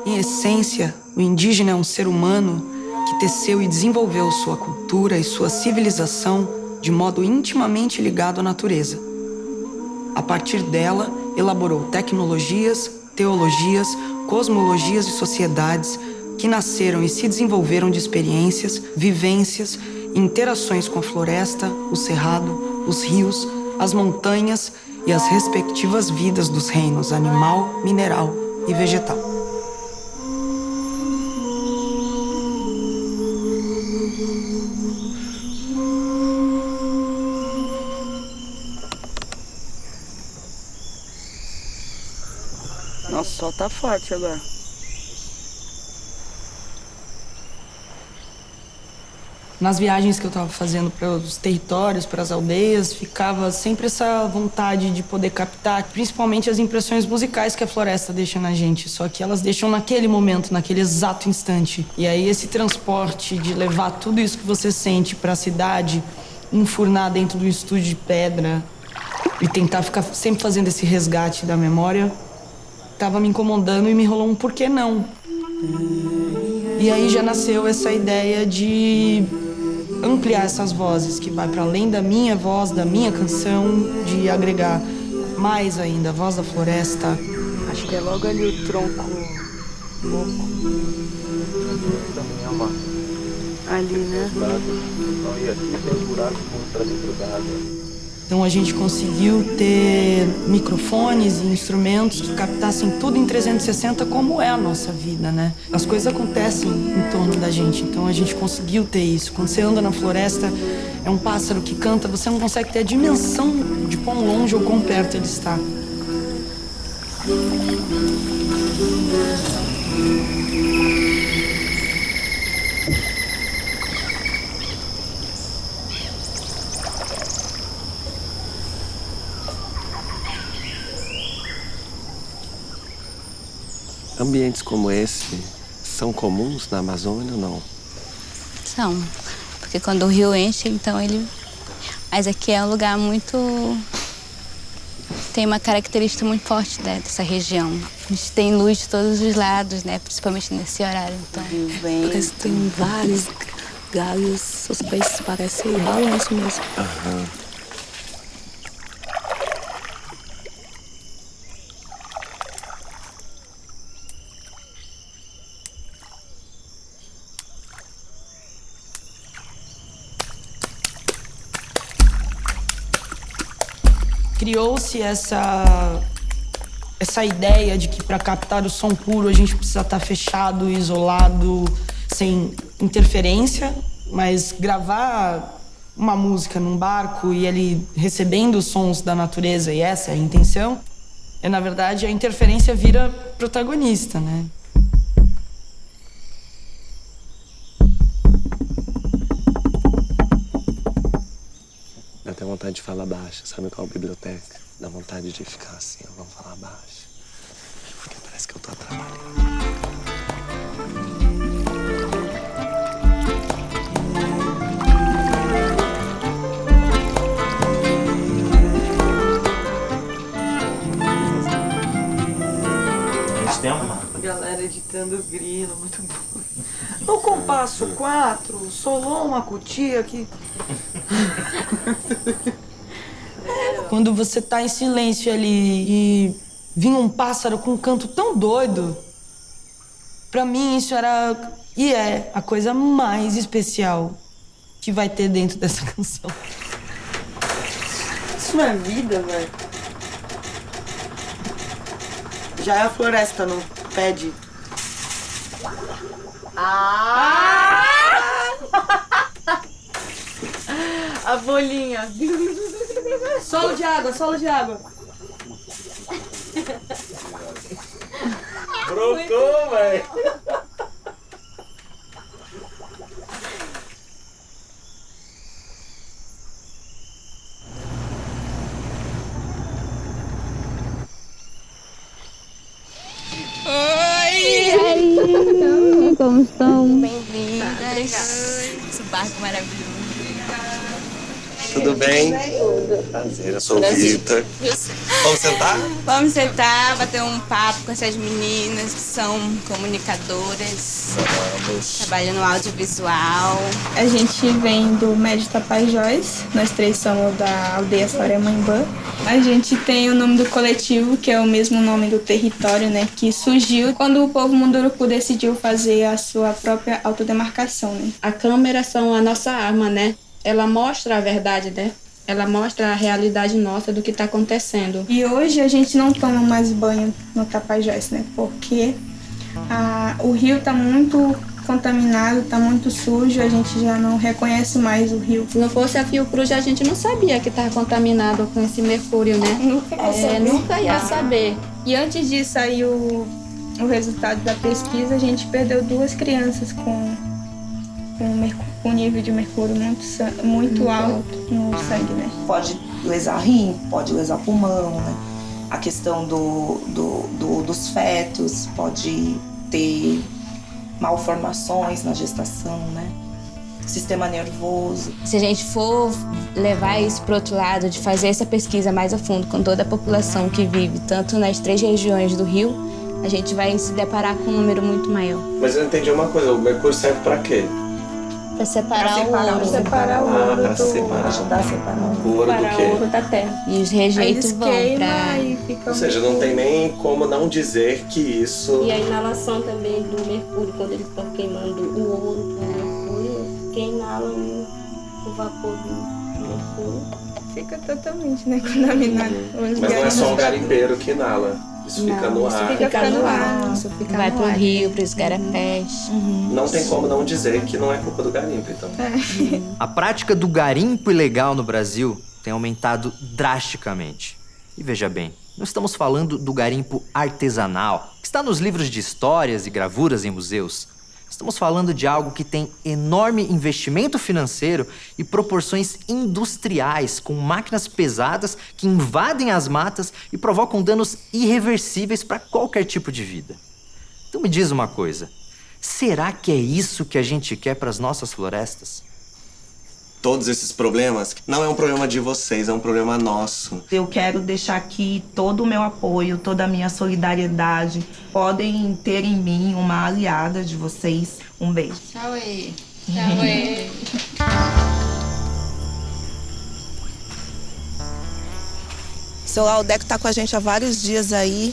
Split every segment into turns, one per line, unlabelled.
Em essência, o indígena é um ser humano que teceu e desenvolveu sua cultura e sua civilização de modo intimamente ligado à natureza. A partir dela, elaborou tecnologias, teologias, cosmologias e sociedades que nasceram e se desenvolveram de experiências, vivências e interações com a floresta, o cerrado, os rios, as montanhas e as respectivas vidas dos reinos animal, mineral e vegetal. Nossa, o sol tá forte agora. Nas viagens que eu estava fazendo para os territórios, para as aldeias, ficava sempre essa vontade de poder captar, principalmente as impressões musicais que a floresta deixa na gente. Só que elas deixam naquele momento, naquele exato instante. E aí esse transporte de levar tudo isso que você sente para a cidade, enfurnar dentro do estúdio de pedra e tentar ficar sempre fazendo esse resgate da memória, estava me incomodando e me rolou um por que não. E aí já nasceu essa ideia de ampliar essas vozes, que vai para além da minha voz, da minha canção, de agregar mais ainda a voz da floresta. Acho que é logo ali o tronco louco. Ali, né?
E aqui tem um buraco para dentro d'água.
Então a gente conseguiu ter microfones e instrumentos que captassem tudo em 360 como é a nossa vida, né? As coisas acontecem em torno da gente, então a gente conseguiu ter isso. Quando você anda na floresta, é um pássaro que canta, você não consegue ter a dimensão de quão longe ou quão perto ele está.
Ambientes como esse são comuns na Amazônia ou não?
São, porque quando o rio enche, então ele... Mas aqui é um lugar muito... Tem uma característica muito forte, né, dessa região. A gente tem luz de todos os lados, né, principalmente nesse horário, então...
Porque tem vários galhos, os peixes parecem balanço mesmo.
Aham.
Criou-se essa ideia de que para captar o som puro a gente precisa estar fechado, isolado, sem interferência, mas gravar uma música num barco e ele recebendo os sons da natureza, e essa é a intenção, na verdade a interferência vira protagonista, né?
Dá até vontade de falar baixo, sabe qual biblioteca? Dá vontade de ficar assim, ó, vamos falar baixo. Porque parece que eu tô atrapalhando.
Galera editando grilo, muito bom. No compasso 4, solou uma cutia aqui. Quando você tá em silêncio ali e vinha um pássaro com um canto tão doido, pra mim isso era e é a coisa mais especial que vai ter dentro dessa canção. Isso não é vida, velho. Já é a floresta, não pede. A bolinha. Solo de água, solo de água.
Brotou, velho!
Oi! Como estão? Bem-vindas. Esse barco maravilhoso.
Tudo bem? Prazer, eu sou o Vitor. Vamos sentar?
Vamos sentar, bater um papo com essas meninas que são comunicadoras, trabalham no audiovisual.
A gente vem do Médio Tapajós, nós três somos da aldeia Soremambã. A gente tem o nome do coletivo, que é o mesmo nome do território, né, que surgiu quando o povo Munduruku decidiu fazer a sua própria autodemarcação, né.
A câmera são a nossa arma, né? Ela mostra a verdade, né? Ela mostra a realidade nossa do que está acontecendo.
E hoje a gente não toma mais banho no Tapajós, né? Porque o rio está muito contaminado, está muito sujo, a gente já não reconhece mais o rio.
Se não fosse a Fiocruz, a gente não sabia que estava contaminado com esse mercúrio, né? Nunca ia saber.
E antes de sair o resultado da pesquisa, a gente perdeu 2 crianças com nível de mercúrio muito alto no sangue, né?
Pode lesar rim, pode lesar pulmão, né? A questão dos fetos, pode ter malformações na gestação, né? Sistema nervoso.
Se a gente for levar isso para o outro lado, de fazer essa pesquisa mais a fundo com toda a população que vive, tanto nas 3 regiões do Rio, a gente vai se deparar com um número muito maior.
Mas eu entendi uma coisa, o mercúrio serve pra quê?
Para separar o ouro.
Separar o ouro
pra
do...
separar.
Ajudar a separar
O ouro do quê?
o ouro da terra.
E os rejeitos vão para...
E fica
Ou seja, não tem nem como não dizer que isso...
E a inalação também do mercúrio, quando eles estão queimando o ouro com mercúrio, quem inala o vapor do mercúrio
fica totalmente, né, contaminado.
Mas não é só o garimpeiro que inala. Isso fica no ar.
Fica no ar.
Isso fica
Vai
no
pro
ar.
rio, pros garapés.
Não tem como não dizer que não é culpa do garimpo, então.
A prática do garimpo ilegal no Brasil tem aumentado drasticamente. E veja bem, não estamos falando do garimpo artesanal, que está nos livros de histórias e gravuras em museus. Estamos falando de algo que tem enorme investimento financeiro e proporções industriais, com máquinas pesadas que invadem as matas e provocam danos irreversíveis para qualquer tipo de vida. Então me diz uma coisa, será que é isso que a gente quer para as nossas florestas?
Todos esses problemas não é um problema de vocês, é um problema nosso.
Eu quero deixar aqui todo o meu apoio, toda a minha solidariedade. Podem ter em mim uma aliada de vocês. Um beijo.
Tchau aí. Tchau aí.
Seu Aldeco está com a gente há vários dias aí,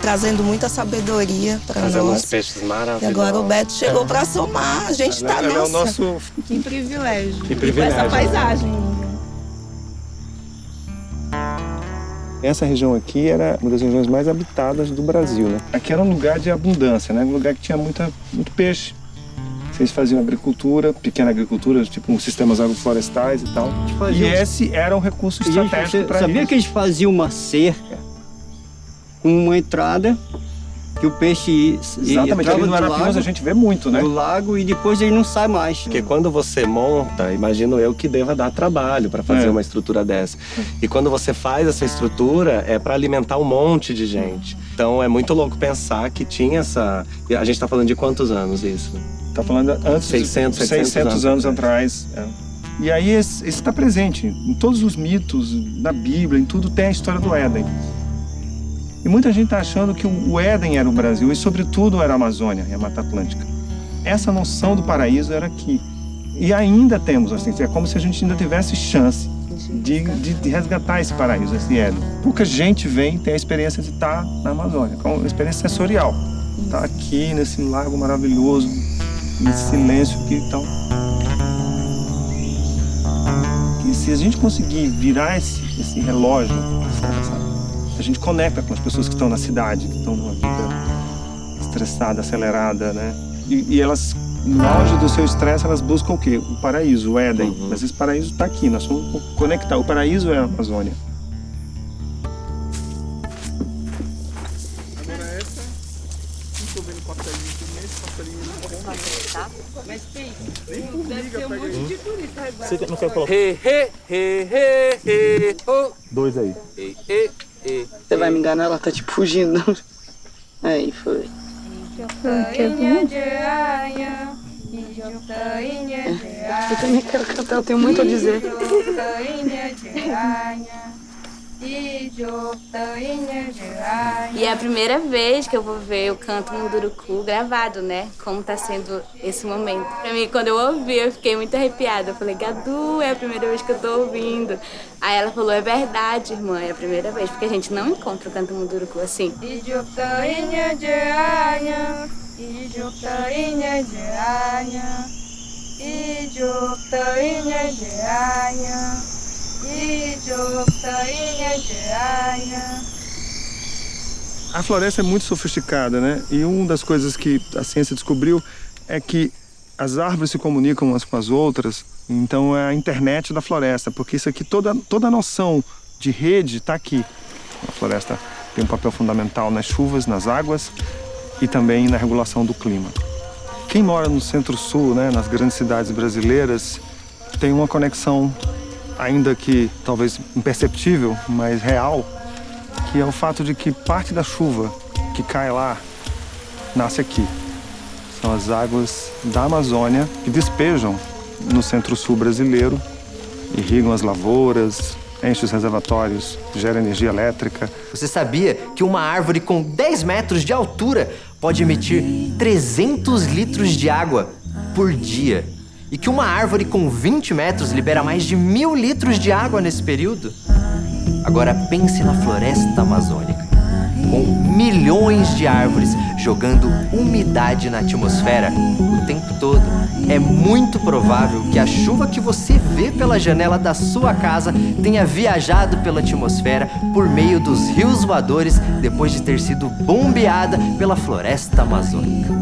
trazendo muita sabedoria para nós.
Fazendo uns peixes maravilhosos.
E agora o Beto chegou para somar. A gente está
Ele é o nosso...
Que privilégio.
Que privilégio.
Com essa paisagem.
Essa região aqui era uma das regiões mais habitadas do Brasil, né? Aqui era um lugar de abundância, né? Um lugar que tinha muito peixe. Vocês faziam agricultura, pequena agricultura, tipo sistemas agroflorestais e tal. E esse era um recurso estratégico para isso.
Sabia que eles faziam uma cerca com uma entrada que o peixe
Exatamente, ali no Arapiuns a gente vê muito, né?
Do lago e depois ele não sai mais.
Porque quando você monta, imagino eu que deva dar trabalho para fazer uma estrutura dessa. E quando você faz essa estrutura, é para alimentar um monte de gente. Então é muito louco pensar que tinha essa... A gente tá falando de quantos anos isso?
Tá falando antes 600 anos atrás. É. E aí esse está presente em todos os mitos, na Bíblia, em tudo tem a história do Éden. E muita gente está achando que o Éden era o Brasil e, sobretudo, era a Amazônia e a Mata Atlântica. Essa noção do paraíso era aqui. E ainda temos, assim, é como se a gente ainda tivesse chance de resgatar esse paraíso, esse Éden. Pouca gente vem ter a experiência de estar na Amazônia, com uma experiência sensorial. Estar aqui, nesse lago maravilhoso, nesse silêncio aqui e tal. E se a gente conseguir virar esse relógio, a gente conecta com as pessoas que estão na cidade, que estão numa vida estressada, acelerada, né? E elas, no auge do seu estresse, elas buscam o quê? O paraíso, o Éden. Mas esse paraíso está aqui, nós vamos conectar. O paraíso é a Amazônia.
Agora essa, não estou vendo passarinho aqui, mas esse passarinho não. Mas tem, deve ter um monte de turista agora.
Você não quer colocar? Dois aí.
Você vai me enganar, ela tá tipo fugindo. Aí, foi.
Eu também quero cantar, eu tenho muito a dizer.
E é a primeira vez que eu vou ver o canto Munduruku gravado, né? Como tá sendo esse momento. Pra mim, quando eu ouvi, eu fiquei muito arrepiada. Eu falei, Gadu, é a primeira vez que eu tô ouvindo. Aí ela falou, é verdade, irmã, é a primeira vez. Porque a gente não encontra o canto Munduruku assim.
A floresta é muito sofisticada, né? E uma das coisas que a ciência descobriu é que as árvores se comunicam umas com as outras. Então é a internet da floresta, porque isso aqui, toda a noção de rede está aqui. A floresta tem um papel fundamental nas chuvas, nas águas e também na regulação do clima. Quem mora no centro-sul, né, nas grandes cidades brasileiras, tem uma conexão, ainda que talvez imperceptível, mas real, que é o fato de que parte da chuva que cai lá nasce aqui. São as águas da Amazônia que despejam no centro-sul brasileiro, irrigam as lavouras, enchem os reservatórios, geram energia elétrica.
Você sabia que uma árvore com 10 metros de altura pode emitir 300 litros de água por dia? E que uma árvore com 20 metros libera mais de 1.000 litros de água nesse período? Agora pense na floresta amazônica, com milhões de árvores jogando umidade na atmosfera o tempo todo. É muito provável que a chuva que você vê pela janela da sua casa tenha viajado pela atmosfera por meio dos rios voadores depois de ter sido bombeada pela floresta amazônica.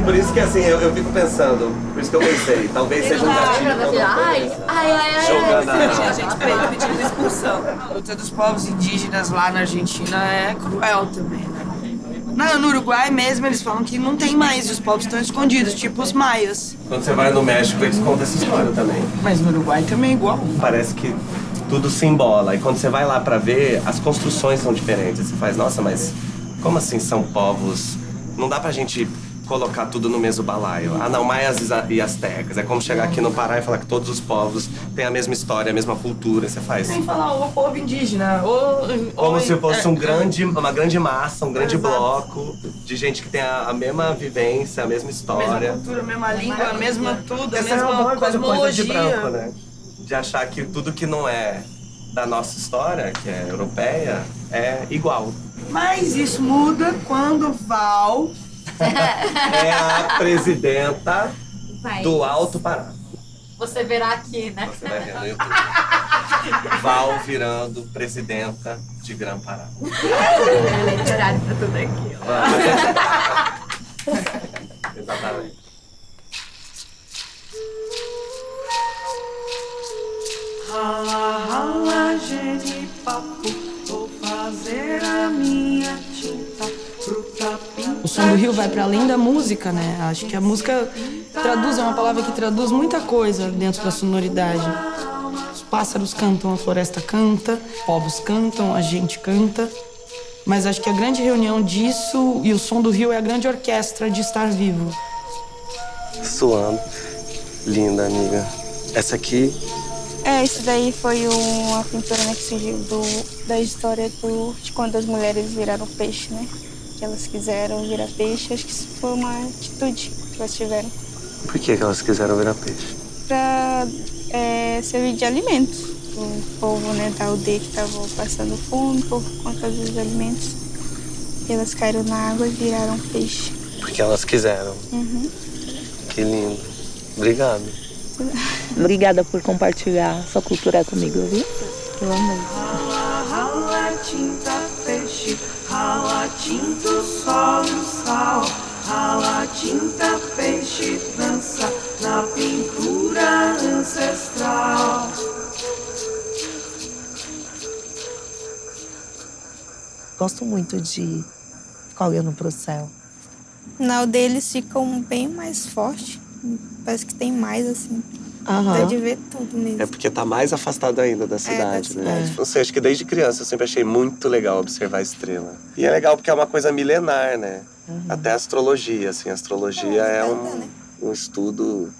Por isso que assim, eu fico pensando, por isso que eu pensei, talvez seja um gatilho. Jogando
a gente pedindo expulsão. A luta dos povos indígenas lá na Argentina é cruel também, né? No Uruguai mesmo, eles falam que não tem mais, os povos estão escondidos, tipo os maias.
Quando você vai no México, eles contam essa história também.
Mas no Uruguai também é igual.
Parece que tudo se embola. E quando você vai lá pra ver, as construções são diferentes. Você faz, nossa, mas como assim são povos? Não dá pra gente colocar tudo no mesmo balaio. Ah, não, maias e astecas. É como chegar aqui no Pará e falar que todos os povos têm a mesma história, a mesma cultura. Você faz...
Sem falar o povo indígena.
Como se fosse uma grande massa, um grande bloco de gente que tem a mesma vivência, a mesma história.
A mesma cultura, a mesma língua, a mesma tudo, a
Essa
mesma
é uma coisa de
cosmologia.
branco, né? De achar que tudo que não é da nossa história, que é europeia, é igual.
Mas isso muda quando Val...
é a presidenta do Alto Pará.
Você verá aqui, né?
Você vai ver no YouTube. Val virando presidenta de Grã-Pará.
Tem horário pra tudo aqui.
Exatamente.
Rala, rala, genipapo, vou fazer a minha tinta pro tapim. O som do rio vai para além da música, né? Acho que a música traduz, é uma palavra que traduz muita coisa dentro da sonoridade. Os pássaros cantam, a floresta canta, povos cantam, a gente canta. Mas acho que a grande reunião disso e o som do rio é a grande orquestra de estar vivo.
Suando. Linda, amiga. Essa aqui...
Isso daí foi uma pintura, né, que surgiu da história de quando as mulheres viraram peixe, né? Que elas quiseram virar peixe. Acho que isso foi uma atitude que elas tiveram.
Por que elas quiseram virar peixe?
Pra servir de alimento. O povo, né, da aldeia que estava passando fome por conta dos alimentos. E elas caíram na água e viraram peixe.
Porque elas quiseram.
Uhum.
Que lindo. Obrigado.
Obrigada por compartilhar sua cultura comigo, viu? Eu amei.
Rala, rala, tinta, peixe, rala, tinta, sol e sal. Rala, tinta, peixe, dança na pintura ancestral.
Gosto muito de ficar olhando pro céu.
Na aldeia eles ficam bem mais fortes. Parece que tem mais, assim. Dá de ver tudo mesmo.
É porque tá mais afastado ainda da cidade, né? Não sei, acho que desde criança eu sempre achei muito legal observar a estrela. E é legal porque é uma coisa milenar, né? Até a astrologia, assim. A astrologia é um estudo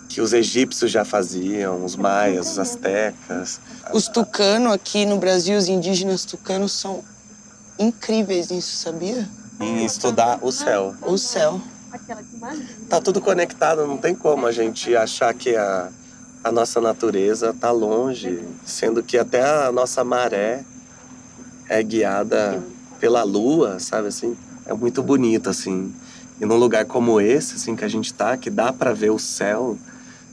que os egípcios já faziam, os maias, os astecas.
Os tucanos aqui no Brasil, os indígenas tucanos são incríveis nisso, sabia?
Em estudar o céu.
O céu.
Tá tudo conectado, não tem como a gente achar que a nossa natureza tá longe, sendo que até a nossa maré é guiada pela lua, sabe assim? É muito bonito, assim. E num lugar como esse, assim, que a gente tá, que dá pra ver o céu,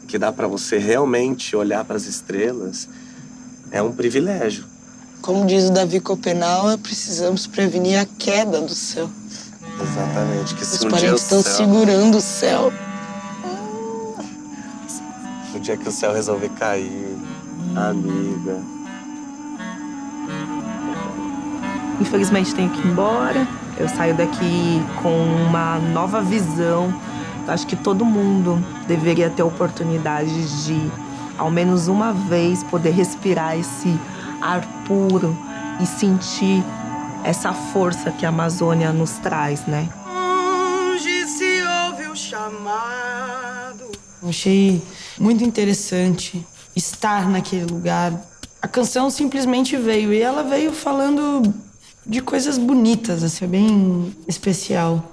que dá pra você realmente olhar pras estrelas, é um privilégio.
Como diz o Davi Copenau, precisamos prevenir a queda do céu.
Exatamente. Que se
Os
um
parentes
dia
estão segurando o céu.
O dia que o céu resolver cair, amiga.
Infelizmente tenho que ir embora. Eu saio daqui com uma nova visão. Eu acho que todo mundo deveria ter a oportunidade de, ao menos uma vez, poder respirar esse ar puro e sentir essa força que a Amazônia nos traz, né?
Onde se ouve o chamado. Eu achei muito interessante estar naquele lugar. A canção simplesmente veio e ela veio falando de coisas bonitas, assim, bem especial.